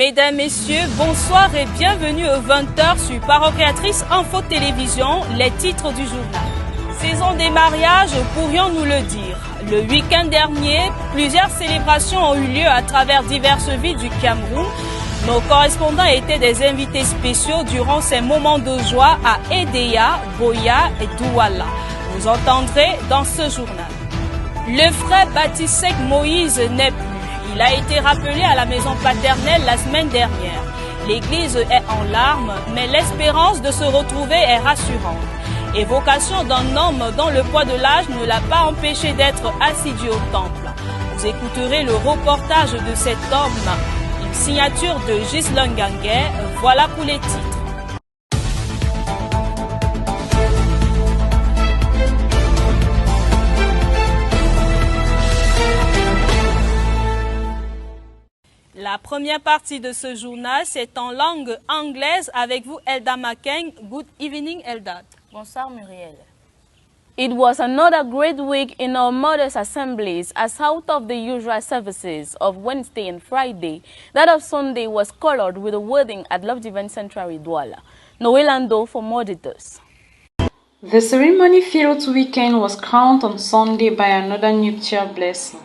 Mesdames, Messieurs, bonsoir et bienvenue aux 20h sur Parochiatrice Info Télévision, les titres du journal. Saison des mariages, pourrions-nous le dire. Le week-end dernier, plusieurs célébrations ont eu lieu à travers diverses villes du Cameroun. Nos correspondants étaient des invités spéciaux durant ces moments de joie à Edéa, Boya et Douala. Vous entendrez dans ce journal. Le frère Baptiste Moïse n'est plus. Il a été rappelé à la maison paternelle la semaine dernière. L'église est en larmes, mais l'espérance de se retrouver est rassurante. Évocation d'un homme dont le poids de l'âge ne l'a pas empêché d'être assidu au temple. Vous écouterez le reportage de cet homme, une signature de Ghislain Ganguet. Voilà pour les titres. La première partie de ce journal, c'est en langue anglaise avec vous, Elda Makeng. Good evening, Elda. Bonsoir, Muriel. It was another great week in our mothers' assemblies, as out of the usual services of Wednesday and Friday, that of Sunday was colored with a wedding at Love Divine Sanctuary, Douala. Noelando for more details. The ceremony-filled weekend was crowned on Sunday by another nuptial blessing.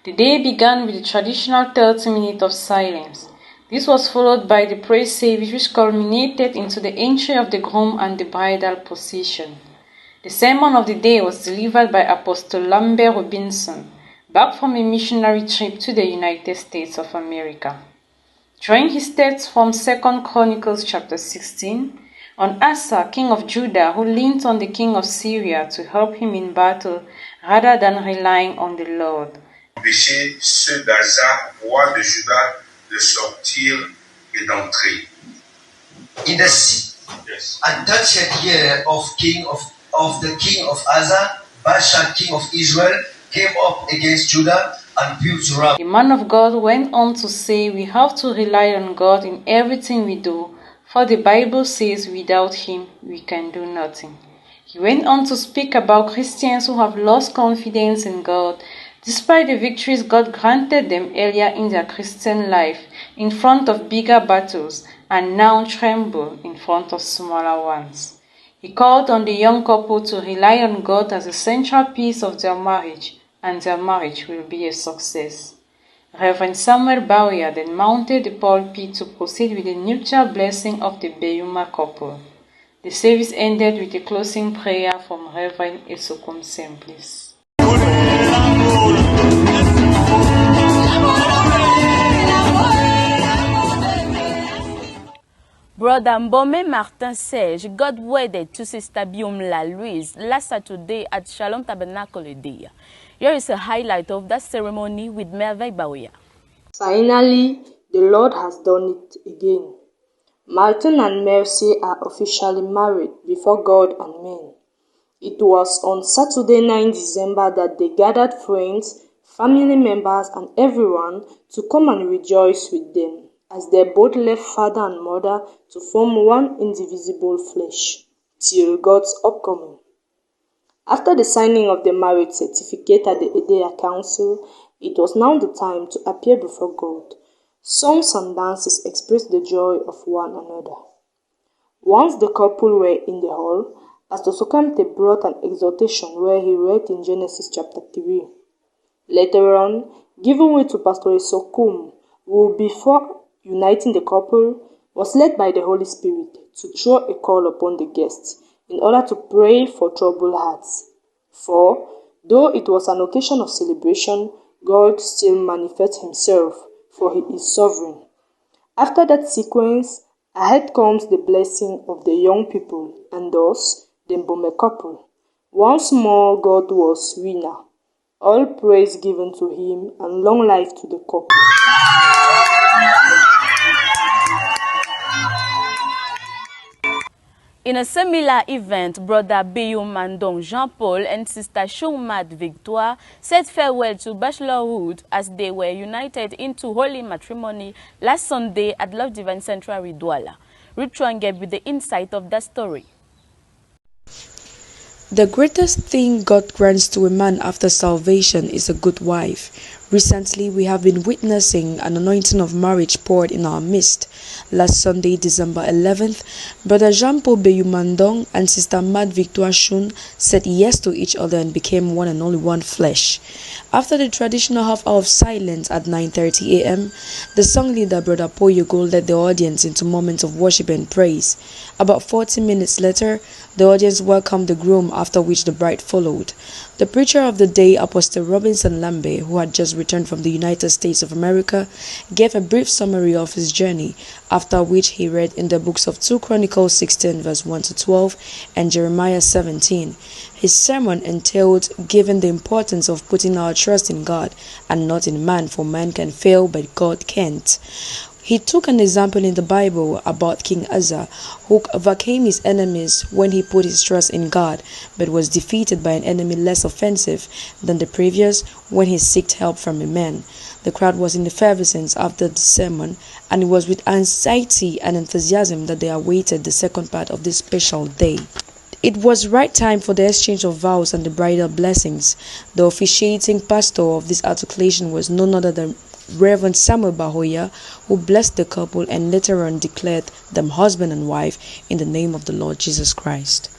The day began with the traditional 30 minutes of silence. This was followed by the praise service which culminated into the entry of the groom and the bridal procession. The sermon of the day was delivered by Apostle Lambert Robinson, back from a missionary trip to the United States of America. Drawing his text from 2 Chronicles chapter 16, on Asa, king of Judah, who leaned on the king of Syria to help him in battle rather than relying on the Lord. Empêcher ceux d'Asa, roi de Juda, de sortir et d'entrer. In the and 30th year of the king of Asa, Baasha, king of Israel, came up against Judah and built Rabbah. The man of God went on to say, we have to rely on God in everything we do, for the Bible says without him we can do nothing. He went on to speak about Christians who have lost confidence in God despite the victories God granted them earlier in their Christian life in front of bigger battles and now tremble in front of smaller ones. He called on the young couple to rely on God as a central piece of their marriage, and their marriage will be a success. Reverend Samuel Bauya then mounted the pulpit to proceed with the nuptial blessing of the Beyuma couple. The service ended with a closing prayer from Reverend Esokum Simplis. Brother Mbome Martin Serge got wedded to Sister Biomla Louise last Saturday at Shalom Tabernacle Edea. Here is a highlight of that ceremony with Merveille Bauya. Finally, the Lord has done it again. Martin and Mercy are officially married before God and men. It was on Saturday 9 December that they gathered friends, family members and everyone to come and rejoice with them, as they both left father and mother to form one indivisible flesh, till God's upcoming. After the signing of the marriage certificate at the Edea Council, it was now the time to appear before God. Songs and dances expressed the joy of one another. Once the couple were in the hall, Pastor Sokamte brought an exhortation where he read in Genesis chapter 3. Later on, giving way to Pastor Esokum, who before uniting the couple was led by the Holy Spirit to throw a call upon the guests in order to pray for troubled hearts. For, though it was an occasion of celebration, God still manifests himself, for he is sovereign. After that sequence, ahead comes the blessing of the young people and thus the Mbome couple. Once more, God was winner. All praise given to him and long life to the couple. In a similar event, Brother Biyou Mandong Jean-Paul and Sister Choumad Victoire said farewell to bachelorhood as they were united into holy matrimony last Sunday at Love Divine Sanctuary, Douala. Ruth Chwange with the insight of that story. The greatest thing God grants to a man after salvation is a good wife. Recently, we have been witnessing an anointing of marriage poured in our midst. Last Sunday, December 11th, Brother Jean-Paul Beyumandong and Sister Mad Victoire Shun said yes to each other and became one and only one flesh. After the traditional half hour of silence at 9:30 a.m., the song leader, Brother Poyogo, led the audience into moments of worship and praise. About 40 minutes later, the audience welcomed the groom, after which the bride followed. The preacher of the day, Apostle Robinson Lambe, who had just returned from the United States of America, gave a brief summary of his journey, after which he read in the books of 2 Chronicles 16 verse 1 to 12 and Jeremiah 17. His sermon entailed giving the importance of putting our trust in God and not in man, for man can fail but God can't. He took an example in the Bible about King Asa, who overcame his enemies when he put his trust in God, but was defeated by an enemy less offensive than the previous when he sought help from a man. The crowd was in effervescence after the sermon, and it was with anxiety and enthusiasm that they awaited the second part of this special day. It was right time for the exchange of vows and the bridal blessings. The officiating pastor of this articulation was none other than Reverend Samuel Bahoya, who blessed the couple and later on declared them husband and wife in the name of the Lord Jesus Christ.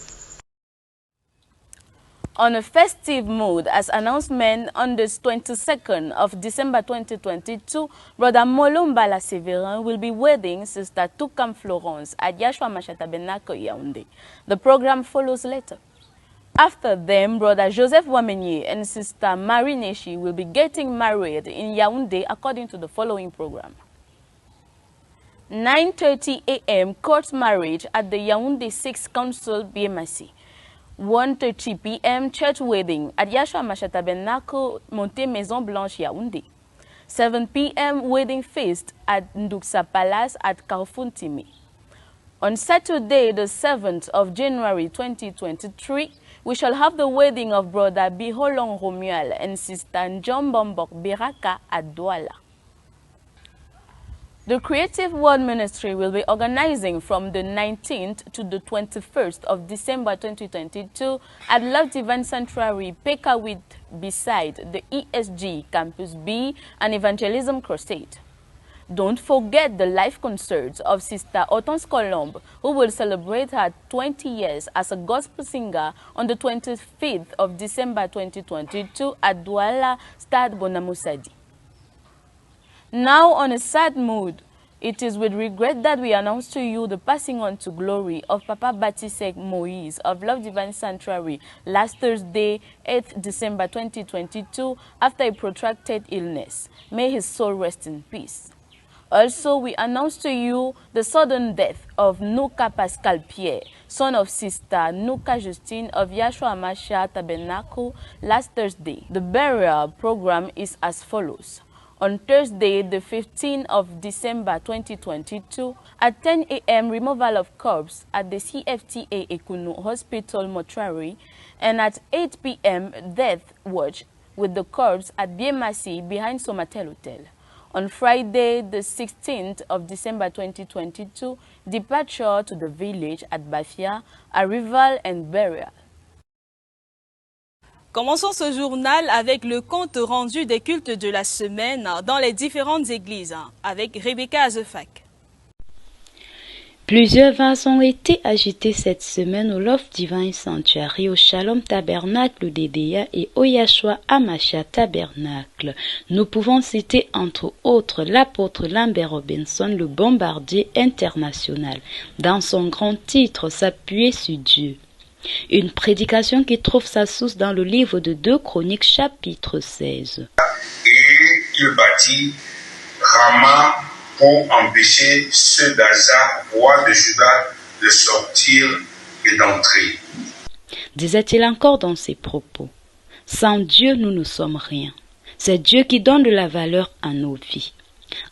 On a festive mood, as announcement on the 22nd of December 2022, Brother Molombala Severin will be wedding Sister Toukam Florence at Yashua Mashiach Tabernacle, Yaoundé. The program follows later. After them, Brother Joseph Wamenye and Sister Marie Neshi will be getting married in Yaoundé according to the following program. 9:30 a.m. court marriage at the Yaoundé 6th Council BMAC. 1:30 p.m. church wedding at Yashua Mashiach Tabernacle, Monte Maison Blanche, Yaoundé. 7 p.m. wedding feast at Nduksa Palace at Carrefour Timé. On Saturday, the 7th of January 2023, we shall have the wedding of Brother Biholong Romual and Sister Njombombok Biraka at Douala. The Creative Word Ministry will be organizing from the 19th to the 21st of December 2022 at Love Divine Sanctuary, Pekawit, beside the ESG Campus B, an evangelism crusade. Don't forget the live concerts of Sister Hortense Colombe, who will celebrate her 20 years as a gospel singer on the 25th of December 2022 at Douala, Stade Bonamusadi. Now, on a sad mood, it is with regret that we announce to you the passing on to glory of Papa Batisek Moïse of Love Divine Sanctuary last Thursday, 8th December 2022, after a protracted illness. May his soul rest in peace. Also, we announce to you the sudden death of Nuka Pascal Pierre, son of Sister Nuka Justine of Yashua Mashiach Tabernacle, last Thursday. The burial program is as follows. On Thursday, the 15th of December 2022, at 10 a.m. removal of corpse at the CFTA Ekunu Hospital mortuary, and at 8 p.m. death watch with the corpse at BMAC behind Somatel Hotel. On Friday, the 16th of December 2022, departure to the village at Bafia, arrival and burial. Commençons ce journal avec le compte rendu des cultes de la semaine dans les différentes églises, avec Rebecca Azefak. Plusieurs vases ont été agités cette semaine au Love Divine Sanctuary, au Shalom Tabernacle d'Edea et au Yashua Mashiach Tabernacle. Nous pouvons citer entre autres l'apôtre Lambert Robinson, le bombardier international, dans son grand titre « S'appuyer sur Dieu ». Une prédication qui trouve sa source dans le livre de 2 Chroniques chapitre 16. Et il bâtit Rama pour empêcher ceux d'Asa, roi de Juda, de sortir et d'entrer. Disait-il encore dans ses propos, sans Dieu nous ne sommes rien. C'est Dieu qui donne de la valeur à nos vies.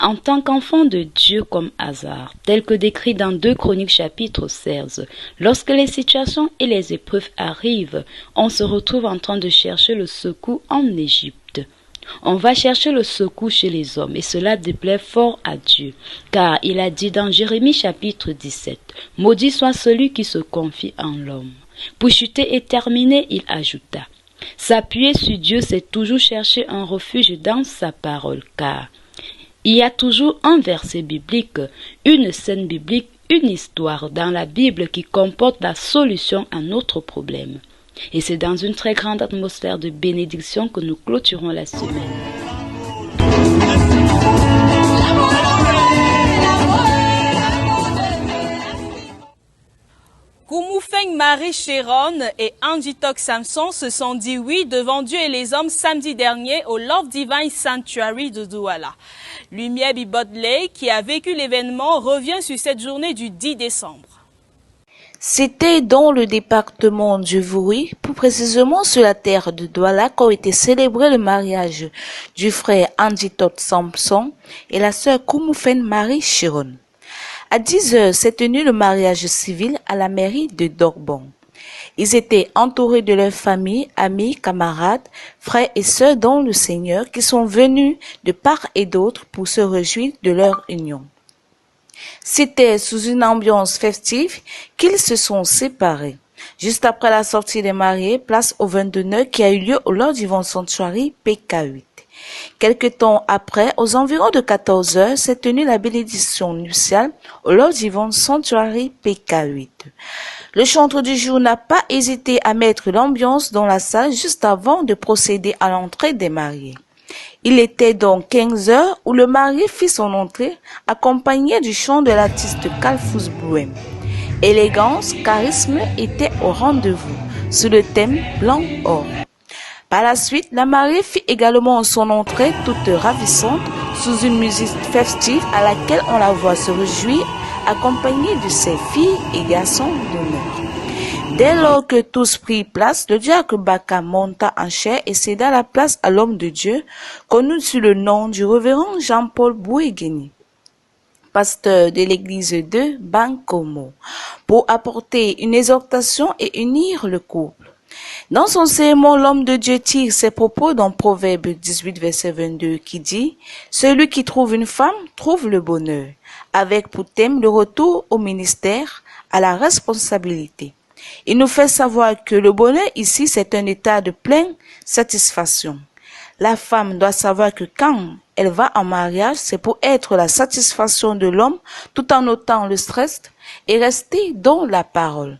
En tant qu'enfant de Dieu comme hasard, tel que décrit dans 2 Chroniques chapitre 16, lorsque les situations et les épreuves arrivent, on se retrouve en train de chercher le secours en Égypte. On va chercher le secours chez les hommes et cela déplaît fort à Dieu, car il a dit dans Jérémie chapitre 17, « Maudit soit celui qui se confie en l'homme. » Pour chuter et terminer, il ajouta, S'appuyer sur Dieu, c'est toujours chercher un refuge dans sa parole, car il y a toujours un verset biblique, une scène biblique, une histoire dans la Bible qui comporte la solution à notre problème. Et c'est dans une très grande atmosphère de bénédiction que nous clôturons la semaine. Koumoufeng Marie Sharon et Angie Tok Samson se sont dit oui devant Dieu et les hommes samedi dernier au Love Divine Sanctuary de Douala. Lumière Bibodley, qui a vécu l'événement, revient sur cette journée du 10 décembre. C'était dans le département du Vouri, plus précisément sur la terre de Douala, qu'a été célébré le mariage du frère Angie Tok Samson et la sœur Koumoufeng Marie Sharon. À 10h s'est tenu le mariage civil à la mairie de Dorbon. Ils étaient entourés de leurs familles, amis, camarades, frères et sœurs dans le Seigneur qui sont venus de part et d'autre pour se réjouir de leur union. C'était sous une ambiance festive qu'ils se sont séparés. Juste après la sortie des mariés, place au 22 nœuds qui a eu lieu au Lord Divine Sanctuary PK8. Quelque temps après, aux environs de 14h, s'est tenue la bénédiction nuptiale au Lord Divine Sanctuary PK8. Le chantre du jour n'a pas hésité à mettre l'ambiance dans la salle juste avant de procéder à l'entrée des mariés. Il était donc 15h où le marié fit son entrée, accompagné du chant de l'artiste Calfous Bouem. Élégance, charisme étaient au rendez-vous, sous le thème blanc-or. Par la suite, la mariée fit également son entrée toute ravissante sous une musique festive à laquelle on la voit se réjouir, accompagnée de ses filles et garçons d'honneur. Dès lors que tous prirent place, le diacre Baka monta en chair et céda la place à l'homme de Dieu, connu sous le nom du révérend Jean-Paul Bouégeni, pasteur de l'église de Bankomo, pour apporter une exhortation et unir le couple. Dans son sermon, l'homme de Dieu tire ses propos dans Proverbe 18, verset 22, qui dit « Celui qui trouve une femme trouve le bonheur », avec pour thème le retour au ministère, à la responsabilité. Il nous fait savoir que le bonheur ici, c'est un état de pleine satisfaction. La femme doit savoir que quand elle va en mariage, c'est pour être la satisfaction de l'homme tout en ôtant le stress et rester dans la parole.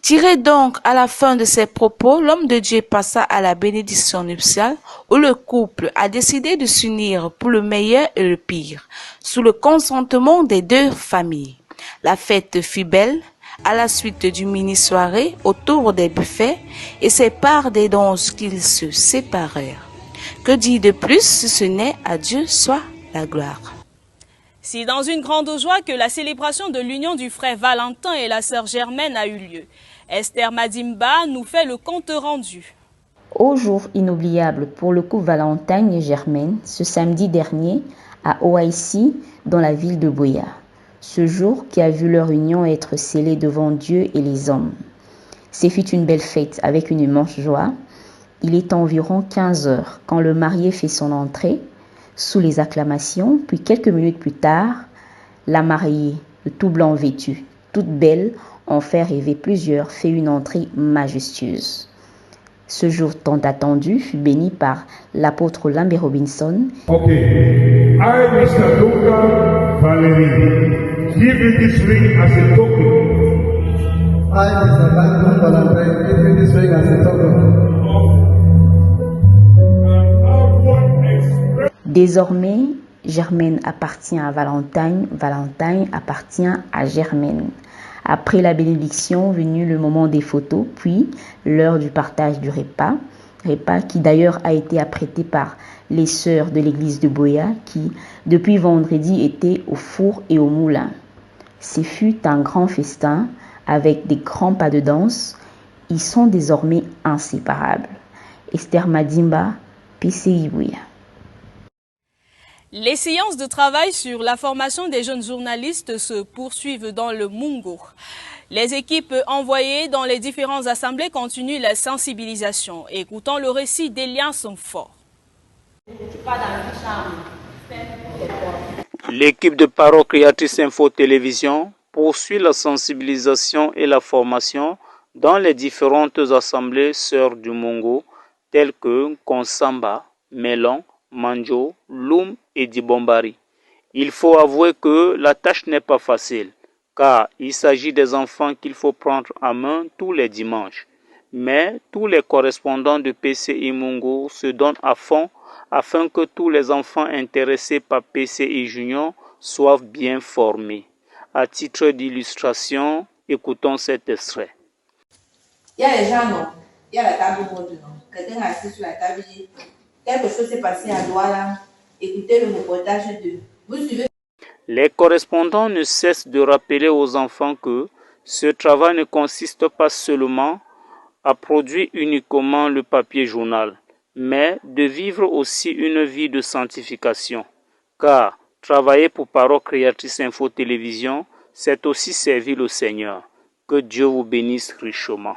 Tiré donc à la fin de ses propos, l'homme de Dieu passa à la bénédiction nuptiale où le couple a décidé de s'unir pour le meilleur et le pire, sous le consentement des deux familles. La fête fut belle, à la suite du mini-soirée autour des buffets, et c'est par des danses qu'ils se séparèrent. Que dire de plus si ce n'est à Dieu soit la gloire. C'est dans une grande joie que la célébration de l'union du frère Valentin et la sœur Germaine a eu lieu. Esther Madimba nous fait le compte rendu. Au jour inoubliable pour le couple Valentin et Germaine, ce samedi dernier à OIC dans la ville de Boya. Ce jour qui a vu leur union être scellée devant Dieu et les hommes. Ce fut une belle fête avec une immense joie. Il est environ 15 heures quand le marié fait son entrée sous les acclamations, puis quelques minutes plus tard, la mariée, de tout blanc vêtue, toute belle, en fait rêver plusieurs, fait une entrée majestueuse. Ce jour tant attendu fut béni par l'apôtre Lambert Robinson. Okay, I, Mr. Luca Valerie, give you this ring as a token. I, Mr. Luca Valentine, give you this ring as a token. Désormais, Germaine appartient à Valentin, Valentin appartient à Germaine. Après la bénédiction, venu le moment des photos, puis l'heure du partage du repas qui d'ailleurs a été apprêté par les sœurs de l'église de Boya qui, depuis vendredi, étaient au four et au moulin. Ce fut un grand festin avec des grands pas de danse. Ils sont désormais inséparables. Esther Madimba, PCI Boya. Les séances de travail sur la formation des jeunes journalistes se poursuivent dans le Mungo. Les équipes envoyées dans les différentes assemblées continuent la sensibilisation. Écoutons le récit d'Elian Somfort. L'équipe de Paro Créatrice Info Télévision poursuit la sensibilisation et la formation dans les différentes assemblées sœurs du Mungo tels que Konsamba, Melon, Manjo, Loum et Dibombari. Il faut avouer que la tâche n'est pas facile, car il s'agit des enfants qu'il faut prendre en main tous les dimanches. Mais tous les correspondants de PCI Mungo se donnent à fond afin que tous les enfants intéressés par PCI Junior soient bien formés. À titre d'illustration, écoutons cet extrait. Il y a les gens, non. Il y a la table ronde, non. Quelqu'un assis sur la table dit quelque chose s'est passé à Douala. Écoutez le reportage de. Vous suivez. Les correspondants ne cessent de rappeler aux enfants que ce travail ne consiste pas seulement à produire uniquement le papier journal, mais de vivre aussi une vie de sanctification. Car travailler pour Parole Créatrice Info Télévision, c'est aussi servir le Seigneur. Que Dieu vous bénisse richement.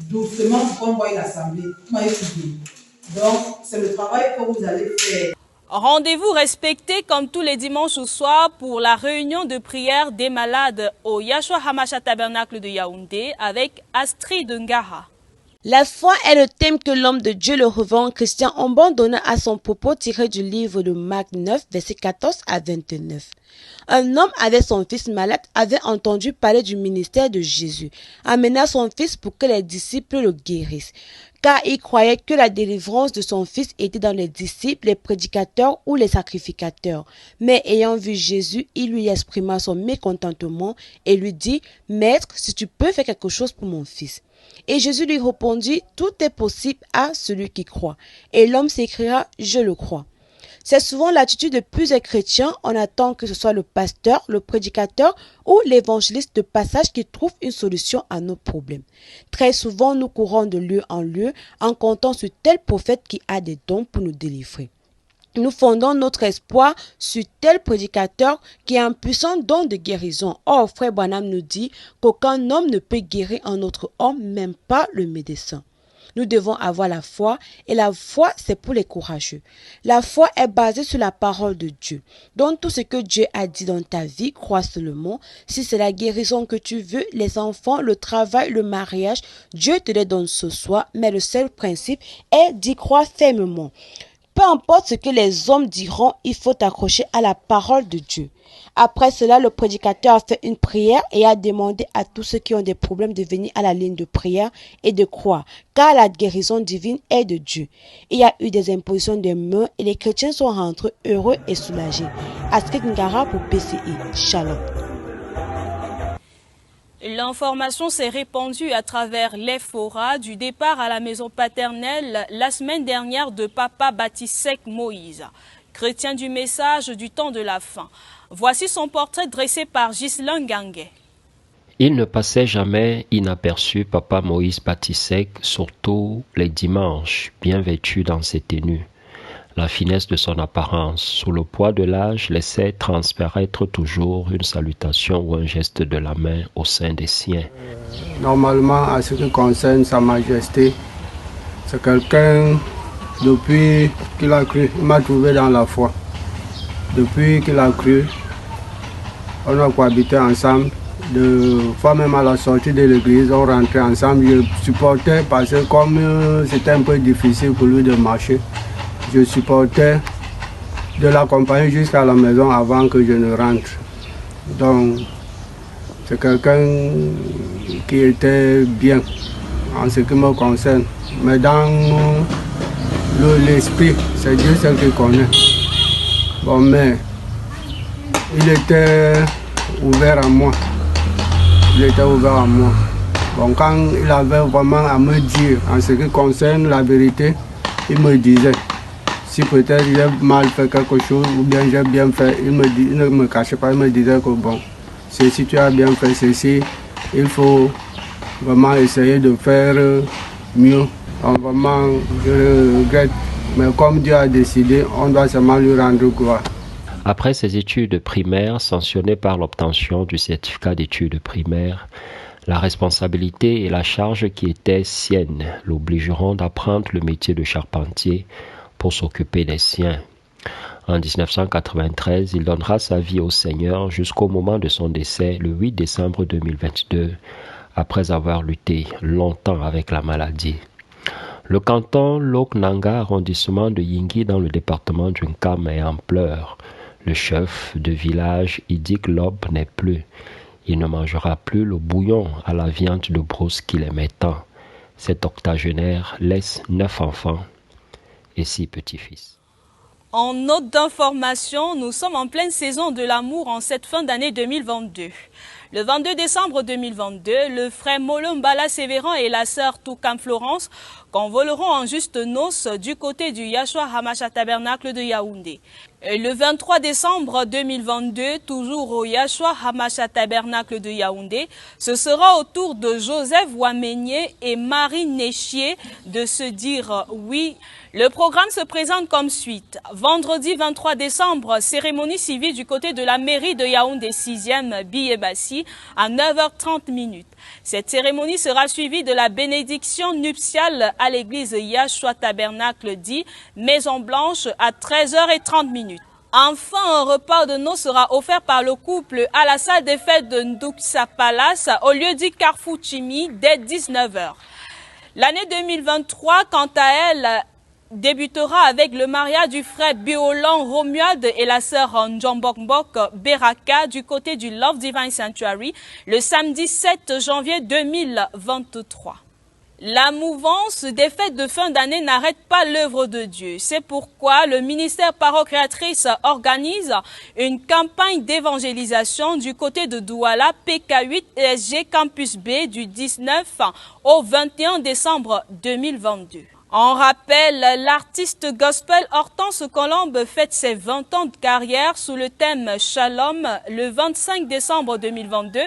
Doucement, vous convoyez l'assemblée. Donc, c'est le travail que vous allez faire. Rendez-vous respecté comme tous les dimanches au soir pour la réunion de prière des malades au Yahshua Hamashiach Tabernacle de Yaoundé avec Astrid Ngara. La foi est le thème que l'homme de Dieu, le reverend Christian Ombon, donna à son propos tiré du livre de Marc 9, versets 14 à 29. Un homme avec son fils malade avait entendu parler du ministère de Jésus, amena son fils pour que les disciples le guérissent, car il croyait que la délivrance de son fils était dans les disciples, les prédicateurs ou les sacrificateurs. Mais ayant vu Jésus, il lui exprima son mécontentement et lui dit « Maître, si tu peux faire quelque chose pour mon fils ». Et Jésus lui répondit « Tout est possible à celui qui croit ». Et l'homme s'écria « Je le crois ». C'est souvent l'attitude de plusieurs chrétiens. On attend que ce soit le pasteur, le prédicateur ou l'évangéliste de passage qui trouve une solution à nos problèmes. Très souvent, nous courons de lieu en lieu en comptant sur tel prophète qui a des dons pour nous délivrer. Nous fondons notre espoir sur tel prédicateur qui a un puissant don de guérison. Or, frère Branham nous dit qu'aucun homme ne peut guérir un autre homme, même pas le médecin. Nous devons avoir la foi, et la foi, c'est pour les courageux. La foi est basée sur la parole de Dieu. Donc, tout ce que Dieu a dit dans ta vie, crois seulement. Si c'est la guérison que tu veux, les enfants, le travail, le mariage, Dieu te les donne ce soir, mais le seul principe est d'y croire fermement. Peu importe ce que les hommes diront, il faut t'accrocher à la parole de Dieu. Après cela, le prédicateur a fait une prière et a demandé à tous ceux qui ont des problèmes de venir à la ligne de prière et de croire, car la guérison divine est de Dieu. Il y a eu des impositions de mains et les chrétiens sont rentrés heureux et soulagés. Astrid Ngara pour PCI. Shalom. L'information s'est répandue à travers les forats du départ à la maison paternelle la semaine dernière de Papa Batisek Moïse, chrétien du message du temps de la fin. Voici son portrait dressé par Ghislain Ganguet. Il ne passait jamais inaperçu Papa Moïse Batisek, surtout les dimanches, bien vêtu dans ses tenues. La finesse de son apparence, sous le poids de l'âge, laissait transparaître toujours une salutation ou un geste de la main au sein des siens. Normalement, à ce qui concerne Sa Majesté, c'est quelqu'un, depuis qu'il a cru, il m'a trouvé dans la foi. Depuis qu'il a cru, on a cohabité ensemble. De fois même à la sortie de l'église, on rentrait ensemble. Je supportais parce que comme c'était un peu difficile pour lui de marcher, je supportais de l'accompagner jusqu'à la maison avant que je ne rentre. Donc, c'est quelqu'un qui était bien en ce qui me concerne. Mais dans l'esprit, c'est Dieu seul qui connaît. Bon, mais il était ouvert à moi. Il était ouvert à moi. Bon, quand il avait vraiment à me dire en ce qui concerne la vérité, il me disait. Si peut-être j'ai mal fait quelque chose ou bien j'ai bien fait, il ne me cachait pas, il me disait que bon, si tu as bien fait ceci, il faut vraiment essayer de faire mieux. Donc, vraiment, je regrette, mais comme Dieu a décidé, on doit seulement lui rendre gloire. Après ses études primaires, sanctionnées par l'obtention du certificat d'études primaires, la responsabilité et la charge qui étaient siennes l'obligeront d'apprendre le métier de charpentier pour s'occuper des siens. En 1993, il donnera sa vie au Seigneur jusqu'au moment de son décès, le 8 décembre 2022, après avoir lutté longtemps avec la maladie. Le canton Lok-Nanga, arrondissement de Yingui dans le département du Nkam, est en pleurs. Le chef de village y dit que l'aube n'est plus. Il ne mangera plus le bouillon à la viande de brousse qu'il aimait tant. Cet octogénaire laisse 9 enfants et 6 petits-fils. En note d'information, nous sommes en pleine saison de l'amour en cette fin d'année 2022. Le 22 décembre 2022, le frère Molombala Sévéran et la sœur Toukam Florence convoleront en juste noces du côté du Yahshua Hamashiach Tabernacle de Yaoundé. Et le 23 décembre 2022, toujours au Yahshua Hamashiach Tabernacle de Yaoundé, ce sera au tour de Joseph Ouamenye et Marie Néchier de se dire oui. Le programme se présente comme suite. Vendredi 23 décembre, cérémonie civile du côté de la mairie de Yaoundé 6e Biyebassi à 9h30. Cette cérémonie sera suivie de la bénédiction nuptiale à l'église Yahshua Tabernacle dit Maison Blanche à 13h30. Enfin, un repas de noces sera offert par le couple à la salle des fêtes de Nduksa Palace au lieu dit Carrefour Chimi dès 19h. L'année 2023, quant à elle, débutera avec le mariage du frère Biolan Romuald et la sœur Njambokbok Beraka du côté du Love Divine Sanctuary le samedi 7 janvier 2023. La mouvance des fêtes de fin d'année n'arrête pas l'œuvre de Dieu. C'est pourquoi le ministère Parocréatrice organise une campagne d'évangélisation du côté de Douala PK8 ESG Campus B du 19 au 21 décembre 2022. En rappel, l'artiste gospel Hortense Colombe fête ses 20 ans de carrière sous le thème Shalom le 25 décembre 2022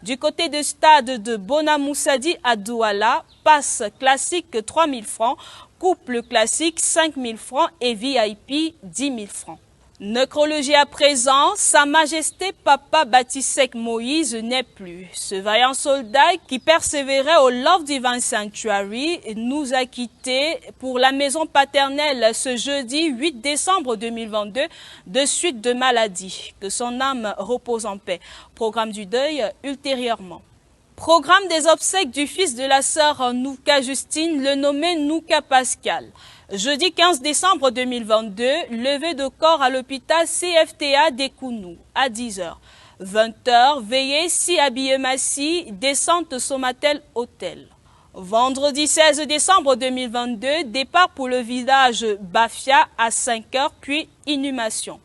du côté du stade de Bonamoussadi à Douala. Passe classique 3 000 francs, couple classique 5 000 francs et VIP 10 000 francs. Nécrologie à présent, Sa Majesté Papa Batisek Moïse n'est plus. Ce vaillant soldat qui persévérait au Love Divine Sanctuary nous a quittés pour la maison paternelle ce jeudi 8 décembre 2022 de suite de maladie. Que son âme repose en paix. Programme du deuil ultérieurement. Programme des obsèques du fils de la sœur Nouka Justine, le nommé Nouka Pascal. Jeudi 15 décembre 2022, levée de corps à l'hôpital CFTA d'Ekounou à 10h. 20h, veillée si à Biyemasi, descente Somatel Hôtel. Vendredi 16 décembre 2022, départ pour le village Bafia à 5h, puis inhumation.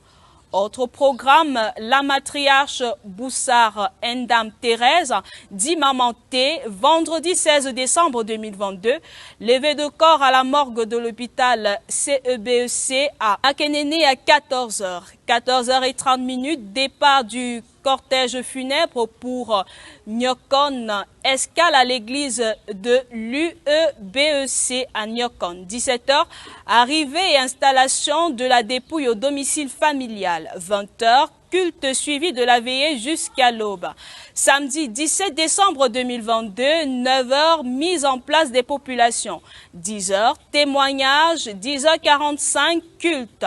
Autre programme, la matriarche Boussard Endam Thérèse, dit Maman T, vendredi 16 décembre 2022, levée de corps à la morgue de l'hôpital CEBEC à Akenene à 14h. 14h30, départ du cortège funèbre pour Nyokon, escale à l'église de l'UEBEC à Nyokon. 17h, arrivée et installation de la dépouille au domicile familial. 20h, culte suivi de la veillée jusqu'à l'aube. Samedi 17 décembre 2022, 9h, mise en place des populations. 10h, témoignage, 10h45, culte.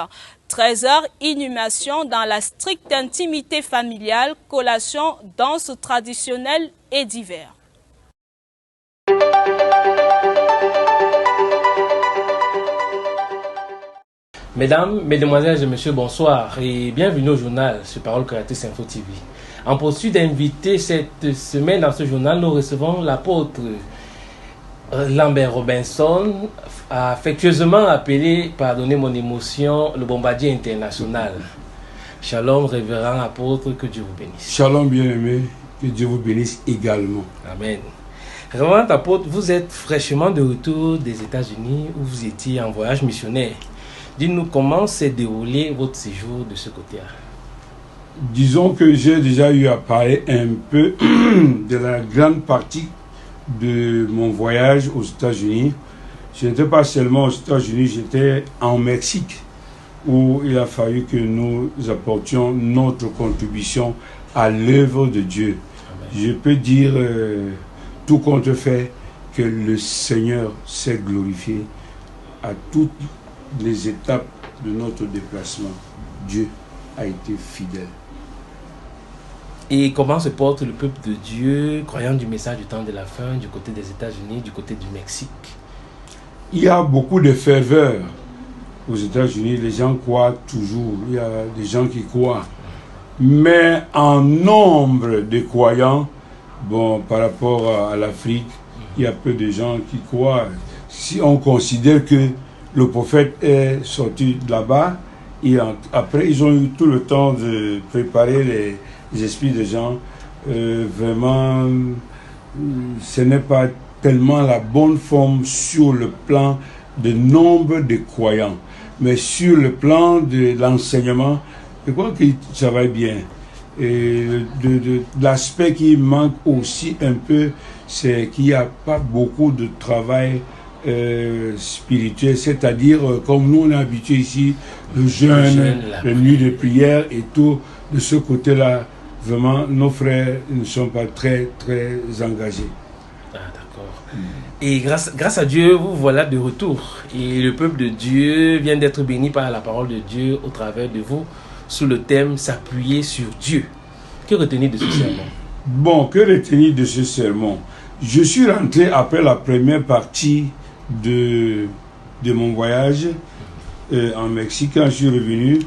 13h, inhumation dans la stricte intimité familiale, collation, danse traditionnelle et divers. Mesdames, Mesdemoiselles et Messieurs, bonsoir et bienvenue au journal sur Parole Créatrice Info TV. En poursuite d'inviter cette semaine dans ce journal, nous recevons l'apôtre Lambert Robinson, affectueusement appelé, pardonnez mon émotion, le bombardier international. Shalom, révérend apôtre, que Dieu vous bénisse. Shalom, bien-aimé, que Dieu vous bénisse également. Amen. Révérend apôtre, vous êtes fraîchement de retour des États-Unis où vous étiez en voyage missionnaire. Dites-nous comment s'est déroulé votre séjour de ce côté-là. Disons que j'ai déjà eu à parler un peu de la grande partie de mon voyage aux États-Unis. Je n'étais pas seulement aux États-Unis, j'étais en Mexique où il a fallu que nous apportions notre contribution à l'œuvre de Dieu. Amen. Je peux dire tout compte fait que le Seigneur s'est glorifié à toutes les étapes de notre déplacement. Dieu a été fidèle. Et comment se porte le peuple de Dieu, croyant du message du temps de la fin, du côté des États-Unis, du côté du Mexique? il y a beaucoup de ferveur aux États-Unis. Les gens croient toujours. Il y a des gens qui croient. Mais en nombre de croyants, bon, par rapport à l'Afrique, il y a peu de gens qui croient. Si on considère que le prophète est sorti de là-bas, et après ils ont eu tout le temps de préparer les esprits des gens, vraiment, ce n'est pas tellement la bonne forme sur le plan de nombre de croyants. Mais sur le plan de l'enseignement, je crois que ça va bien. Et l'aspect qui manque aussi un peu, c'est qu'il n'y a pas beaucoup de travail spirituel, c'est-à-dire comme nous on est habitué ici, le jeûne, les nuits de prière et tout, de ce côté-là, vraiment nos frères ne sont pas très très engagés. Ah, d'accord. Et grâce à Dieu, vous voilà de retour. Et le peuple de Dieu vient d'être béni par la parole de Dieu au travers de vous, sous le thème « S'appuyer sur Dieu ». Que retenir de ce sermon? Bon, que retenir de ce sermon? Je suis rentré après la première partie de mon voyage en Mexique. Quand je suis revenu,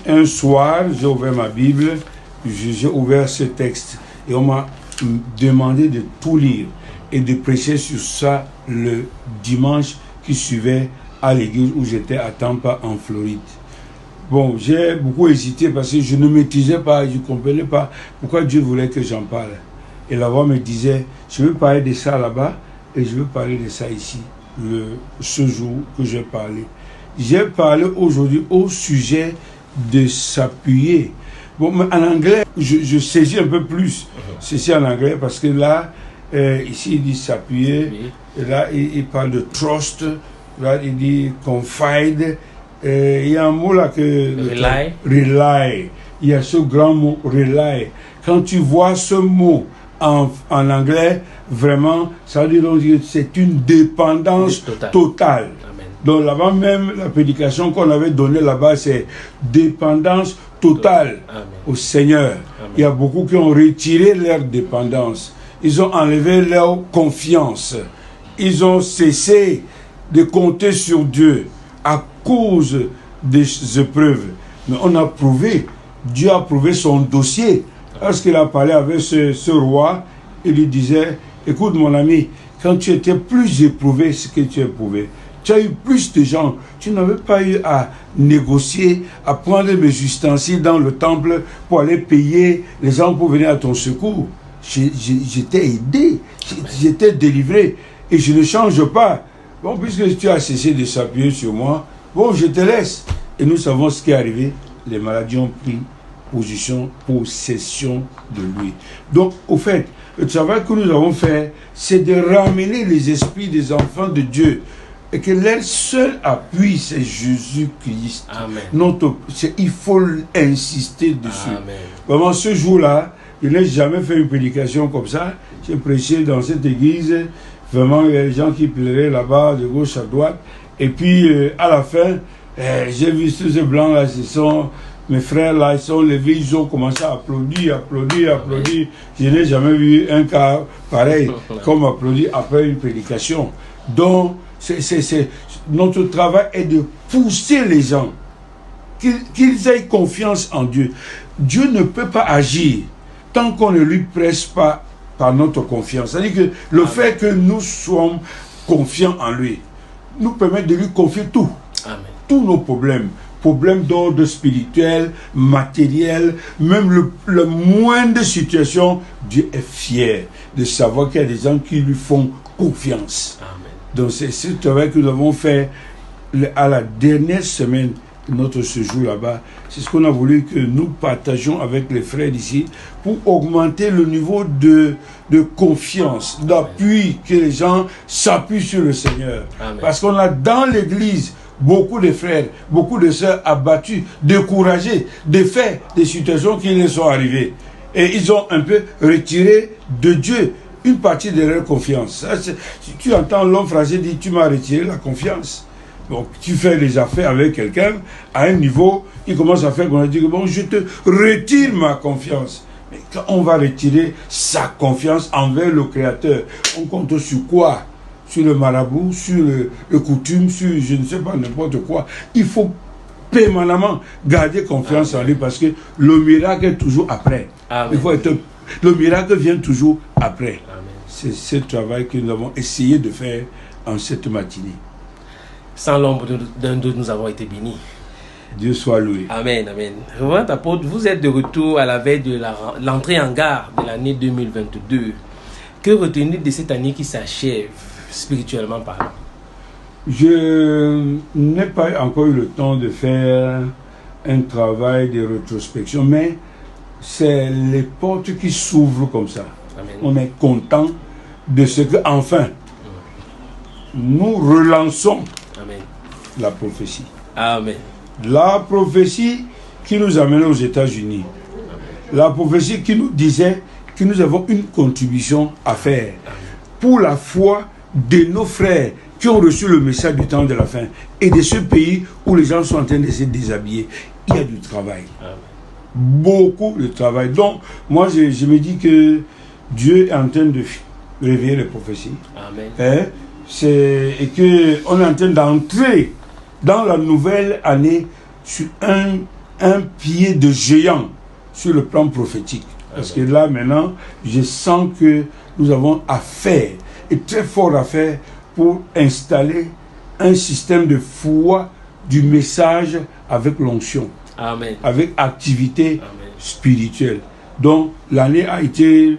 un soir, j'ai ouvert ma Bible, j'ai ouvert ce texte et on m'a demandé de tout lire et de prêcher sur ça le dimanche qui suivait à l'église où j'étais à Tampa en Floride. Bon, j'ai beaucoup hésité parce que je ne maîtrisais pas, je ne comprenais pas pourquoi Dieu voulait que j'en parle. Et la voix me disait, je veux parler de ça là-bas et je veux parler de ça ici, ce jour que j'ai parlé. J'ai parlé aujourd'hui au sujet de s'appuyer. Bon, mais en anglais, je saisis un peu plus ceci en anglais parce que là, ici il dit s'appuyer, et là il parle de trust, là il dit confide. Il y a un mot là que... Rely. Rely. Il y a ce grand mot rely. Quand tu vois ce mot en anglais, vraiment, ça veut dire que c'est une dépendance totale. Amen. Donc là-bas même, la prédication qu'on avait donnée là-bas, c'est dépendance totale au Seigneur. Amen. Il y a beaucoup qui ont retiré leur dépendance. Ils ont enlevé leur confiance. Ils ont cessé de compter sur Dieu à cause des épreuves. Mais on a prouvé, Dieu a prouvé son dossier. Lorsqu'il a parlé avec ce roi, il lui disait, écoute mon ami, quand tu étais plus éprouvé ce que tu as éprouvé, tu as eu plus de gens, tu n'avais pas eu à négocier, à prendre mes ustensiles dans le temple pour aller payer les gens pour venir à ton secours. J'étais aidé, j'étais délivré et je ne change pas. Bon, puisque tu as cessé de s'appuyer sur moi, bon, je te laisse. Et nous savons ce qui est arrivé. Les maladies ont pris possession de lui. Donc, au fait, le travail que nous avons fait, c'est de ramener les esprits des enfants de Dieu. Et que leur seul appui, c'est Jésus-Christ. Il faut insister dessus. Amen. Vraiment, ce jour-là, je n'ai jamais fait une prédication comme ça. J'ai prêché dans cette église. Vraiment, il y a des gens qui pleuraient là-bas, de gauche à droite. Et puis, à la fin, j'ai vu tous ces blancs-là, ce sont mes frères là, ils sont levés, ils ont commencé à applaudir. Je n'ai jamais vu un cas pareil, comme applaudir après une prédication. Donc, notre travail est de pousser les gens, qu'ils aient confiance en Dieu. Dieu ne peut pas agir tant qu'on ne lui presse pas par notre confiance. C'est-à-dire que le fait que nous soyons confiants en lui nous permet de lui confier tout. Amen. Tous nos problèmes d'ordre spirituel, matériel, même le moindre situation, Dieu est fier de savoir qu'il y a des gens qui lui font confiance. Amen. Donc c'est ce travail que nous avons fait à la dernière semaine de notre séjour là-bas. C'est ce qu'on a voulu que nous partagions avec les frères d'ici pour augmenter le niveau de confiance, d'appui, que les gens s'appuient sur le Seigneur. Amen. Parce qu'on a dans l'église beaucoup de frères, beaucoup de sœurs abattus, découragés, des faits, des situations qui leur sont arrivées. Et ils ont un peu retiré de Dieu une partie de leur confiance. Ça, tu entends l'homme phrasé dire, tu m'as retiré la confiance. Donc, tu fais les affaires avec quelqu'un, à un niveau, il commence à faire qu'on a dit, bon, je te retire ma confiance. Mais quand on va retirer sa confiance envers le Créateur, on compte sur quoi? sur le marabout, sur le coutume, sur je ne sais pas n'importe quoi. Il faut permanemment garder confiance en lui parce que le miracle est toujours après. Il faut être, le miracle vient toujours après. C'est ce travail que nous avons essayé de faire en cette matinée. Sans l'ombre d'un doute, nous avons été bénis. Dieu soit loué. Amen, amen. Révérend apôtre, vous êtes de retour à la veille de l'entrée en gare de l'année 2022. Que retenez-vous de cette année qui s'achève, spirituellement parlant? Je n'ai pas encore eu le temps de faire un travail de rétrospection, mais c'est les portes qui s'ouvrent comme ça. Amen. On est content de ce que, enfin, nous relançons la prophétie. Amen. La prophétie qui nous amène aux États-Unis. La prophétie qui nous disait que nous avons une contribution à faire pour la foi de nos frères qui ont reçu le message du temps de la fin et de ce pays où les gens sont en train de se déshabiller. Il y a du travail. Amen. Beaucoup de travail. Donc, moi, je me dis que Dieu est en train de réveiller les prophéties. Amen. Et qu'on est en train d'entrer dans la nouvelle année sur un pied de géant sur le plan prophétique. Parce que là, maintenant, je sens que nous avons à faire, et très fort à faire, pour installer un système de foi du message avec l'onction, avec activité spirituelle. Donc, l'année a été,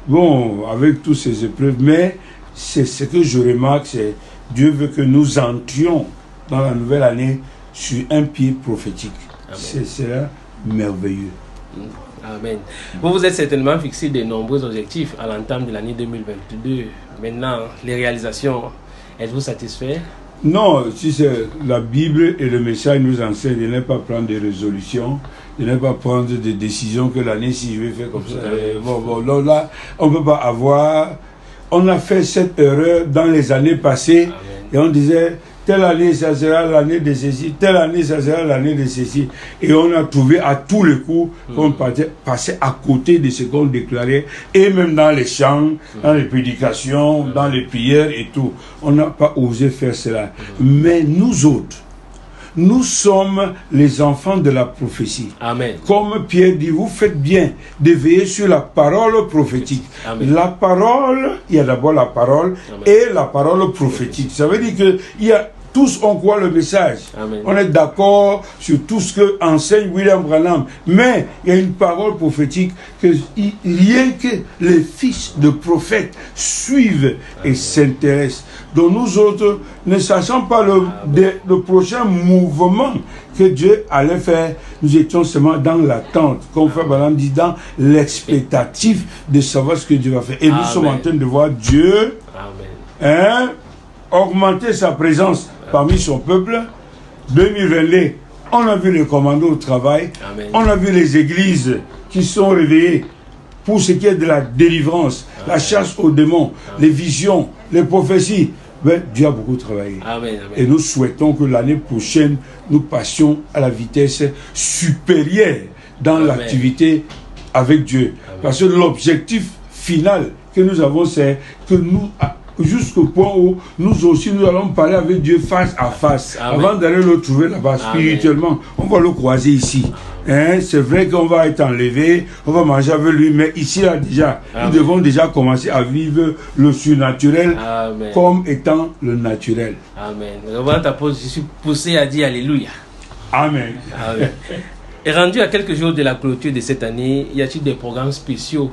bon, avec toutes ces épreuves, mais c'est ce que je remarque, c'est Dieu veut que nous entrions dans la nouvelle année sur un pied prophétique. C'est merveilleux. Amen. Vous vous êtes certainement fixé de nombreux objectifs à l'entame de l'année 2022. Maintenant, les réalisations, êtes-vous satisfait? Non, si c'est la Bible et le message nous enseignent de ne pas prendre des résolutions, de ne pas prendre des décisions que l'année si je vais faire comme ça. Bon, là, on ne peut pas avoir... On a fait cette erreur dans les années passées. Amen. Et on disait, telle année ça sera l'année de ceci, telle année ça sera l'année de ceci. Et on a trouvé à tous les coups qu'on passait à côté de ce qu'on déclarait, et même dans les chants, dans les prédications, dans les prières et tout. On n'a pas osé faire cela. Mais nous autres, nous sommes les enfants de la prophétie. Amen. Comme Pierre dit, vous faites bien de veiller sur la parole prophétique. Amen. La parole, il y a d'abord la parole et la parole prophétique. Ça veut dire que il y a tous on croit le message. Amen. On est d'accord sur tout ce que enseigne William Branham. Mais il y a une parole prophétique que rien que les fils de prophètes suivent et s'intéressent. Donc nous autres, ne sachant pas le prochain mouvement que Dieu allait faire, nous étions seulement dans l'attente, comme Frère Branham dit, dans l'expectative de savoir ce que Dieu va faire. Et nous sommes en train de voir Dieu augmenter sa présence parmi son peuple. 2022, on a vu les commandos au travail. Amen. On a vu les églises qui sont réveillées pour ce qui est de la délivrance, la chasse aux démons, les visions, les prophéties. Ben, Dieu a beaucoup travaillé. Amen. Et nous souhaitons que l'année prochaine, nous passions à la vitesse supérieure dans l'activité avec Dieu. Parce que l'objectif final que nous avons, c'est que nous... jusqu'au point où nous aussi nous allons parler avec Dieu face à face. Amen. Avant d'aller le trouver là-bas spirituellement. On va le croiser ici. C'est vrai qu'on va être enlevé, on va manger avec lui, mais ici là déjà, nous devons déjà commencer à vivre le surnaturel comme étant le naturel. Amen. Je suis poussé à dire Alléluia. Amen. Amen. Et rendu à quelques jours de la clôture de cette année, y a-t-il des programmes spéciaux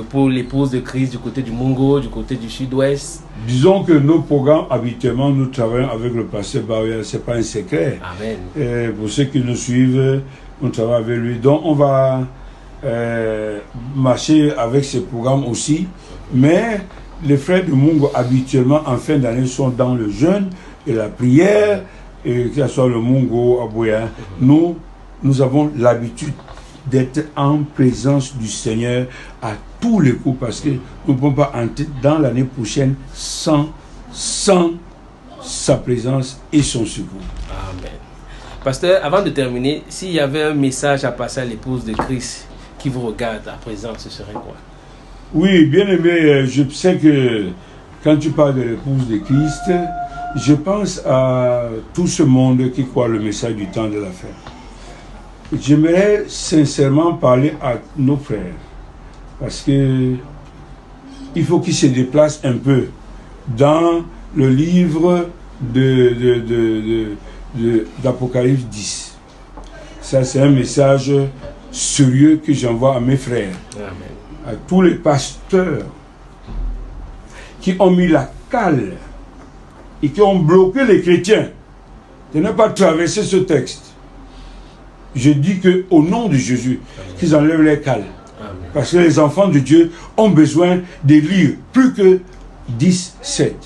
pour l'épouse de Christ du côté du Mungo, du côté du sud-ouest? Disons que nos programmes, habituellement, nous travaillons avec le pasteur Baouya, ce n'est pas un secret. Amen. Pour ceux qui nous suivent, on travaille avec lui. Donc, on va marcher avec ce programme aussi. Mais les frères du Mungo, habituellement, en fin d'année, sont dans le jeûne et la prière, et que ce soit le Mungo, Abouya. Nous avons l'habitude d'être en présence du Seigneur à tous les coups, parce que nous ne pouvons pas entrer dans l'année prochaine sans sa présence et son secours. Amen. Pasteur, avant de terminer, s'il y avait un message à passer à l'épouse de Christ qui vous regarde à présent, ce serait quoi? Oui, bien aimé, je sais que quand tu parles de l'épouse de Christ, je pense à tout ce monde qui croit le message du temps de la fin. J'aimerais sincèrement parler à nos frères, parce que il faut qu'ils se déplacent un peu dans le livre d'Apocalypse 10. Ça, c'est un message sérieux que j'envoie à mes frères, à tous les pasteurs qui ont mis la cale et qui ont bloqué les chrétiens de ne pas traverser ce texte. Je dis qu'au nom de Jésus, qu'ils enlèvent les cales. Parce que les enfants de Dieu ont besoin de lire plus que 10, 7.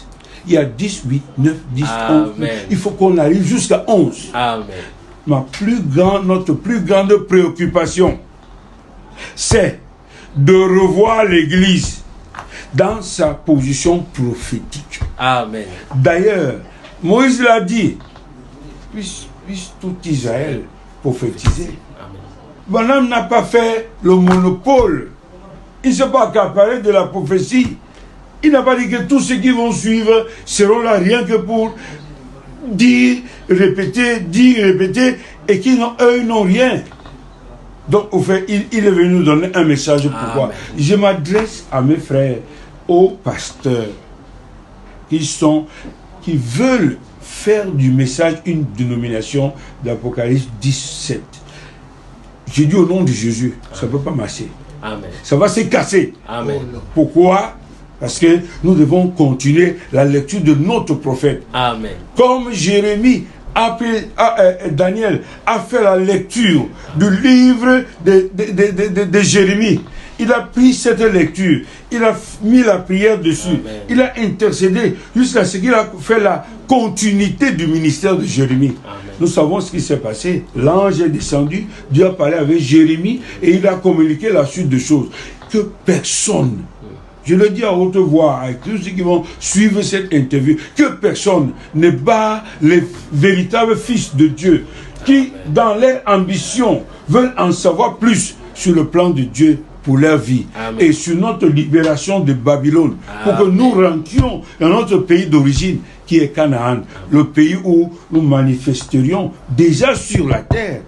Il y a 10, 8, 9, 10, 11. Il faut qu'on arrive jusqu'à 11. Amen. Notre plus grande préoccupation, c'est de revoir l'Église dans sa position prophétique. Amen. D'ailleurs, Moïse l'a dit, puisse tout Israël prophétiser. Balaam n'a pas fait le monopole. Il ne s'est pas accaparé de la prophétie. Il n'a pas dit que tous ceux qui vont suivre seront là rien que pour dire, répéter, et qui n'ont rien. Donc, au fait, il est venu nous donner un message. Pourquoi? Je m'adresse à mes frères, aux pasteurs, qui veulent faire du message une dénomination d'Apocalypse 17. J'ai dit au nom de Jésus, ça ne peut pas marcher. Amen. Ça va se casser. Amen. Pourquoi? Parce que nous devons continuer la lecture de notre prophète. Amen. Comme Jérémie, Daniel a fait la lecture du livre de Jérémie. Il a pris cette lecture, il a mis la prière dessus, Amen. Il a intercédé jusqu'à ce qu'il a fait la continuité du ministère de Jérémie. Amen. Nous savons ce qui s'est passé. L'ange est descendu, Dieu a parlé avec Jérémie et il a communiqué la suite des choses. Que personne, je le dis à haute voix, avec tous ceux qui vont suivre cette interview, que personne ne bat les véritables fils de Dieu qui, dans leur ambition, veulent en savoir plus sur le plan de Dieu pour leur vie. Amen. Et sur notre libération de Babylone. Amen. Pour que nous rentrions dans notre pays d'origine qui est Canaan, le pays où nous manifesterions déjà sur la terre.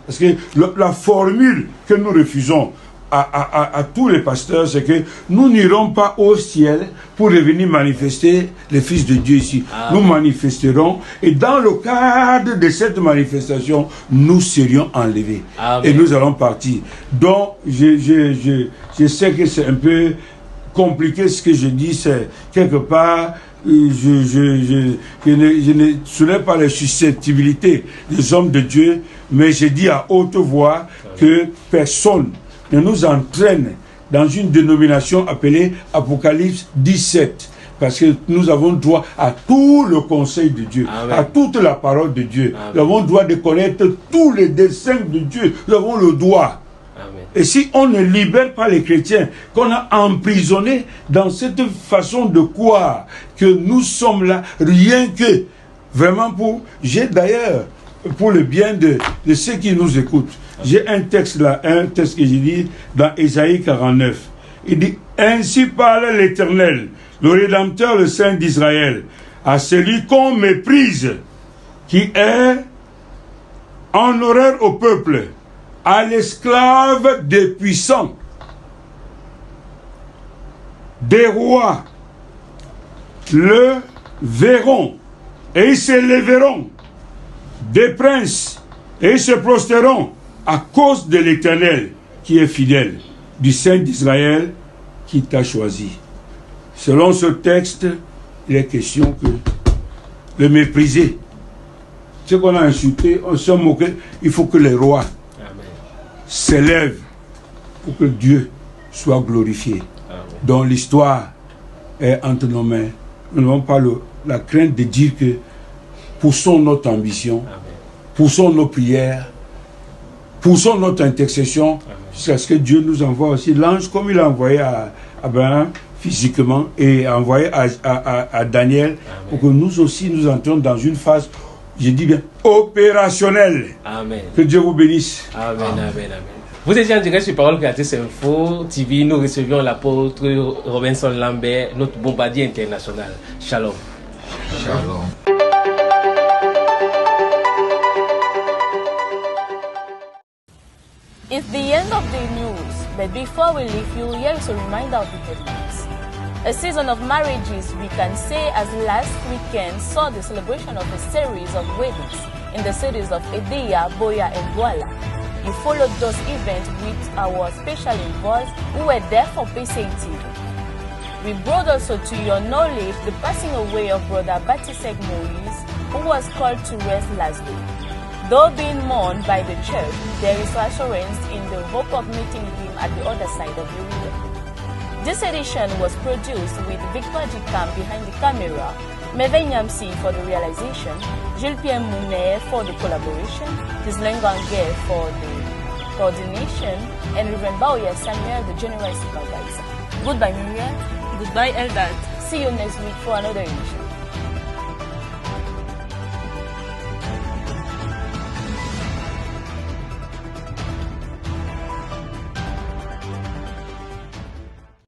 Parce que la formule que nous refusons à tous les pasteurs, c'est que nous n'irons pas au ciel pour revenir manifester les fils de Dieu ici. Amen. Nous manifesterons et dans le cadre de cette manifestation, nous serions enlevés. Amen. Et nous allons partir. Donc, je sais que c'est un peu compliqué ce que je dis, c'est quelque part, je ne soulève pas les susceptibilités des hommes de Dieu, mais je dis à haute voix que personne ne nous entraîne dans une dénomination appelée Apocalypse 17. Parce que nous avons droit à tout le conseil de Dieu, Amen. À toute la parole de Dieu. Amen. Nous avons droit de connaître tous les desseins de Dieu. Nous avons le droit. Amen. Et si on ne libère pas les chrétiens, qu'on a emprisonnés dans cette façon de croire que nous sommes là, rien que vraiment j'ai d'ailleurs, pour le bien de ceux qui nous écoutent, j'ai un texte là, un texte que j'ai dit dans Ésaïe 49. Il dit, ainsi parle l'Éternel, le Rédempteur, le Saint d'Israël, à celui qu'on méprise, qui est en horreur au peuple, à l'esclave des puissants, des rois, le verront, et ils se lèveront, des princes, et ils se prosteront, à cause de l'Éternel qui est fidèle, du Saint d'Israël qui t'a choisi. Selon ce texte, il est question que le mépriser, ce qu'on a insulté, on s'est moqué, il faut que les rois s'élèvent pour que Dieu soit glorifié. Amen. Donc l'histoire est entre nos mains. Nous n'avons pas la crainte de dire que poussons notre ambition, Amen. Poussons nos prières, poussons notre intercession, jusqu'à ce que Dieu nous envoie aussi l'ange comme il a envoyé à Abraham physiquement et a envoyé à Daniel, Amen. Pour que nous aussi nous entrions dans une phase, je dis bien, opérationnelle. Amen. Que Dieu vous bénisse. Amen, amen, amen. Vous étiez en direct sur Parole Créatrice Info TV. Nous recevions l'apôtre Robinson Lambert, notre bombardier international. Shalom. Shalom. It's the end of the news, but before we leave you, here is a reminder of the headlines. A season of marriages, we can say, as last weekend saw the celebration of a series of weddings in the cities of Edea, Boya, and Douala. You followed those events with our special envoys who were there for PCA TV. We brought also to your knowledge the passing away of Brother Batisek Moise, who was called to rest last week. Though being mourned by the church, there is assurance in the hope of meeting him at the other side of the river. This edition was produced with Victor Jikam behind the camera, Merveille Nyamsi for the realization, Jules-Pierre Mounet for the collaboration, Ghislaine Ganguer for the coordination, and Reverend Baoya Samuel, the general supervisor. Goodbye, Miriam. Goodbye, Eldad. See you next week for another edition.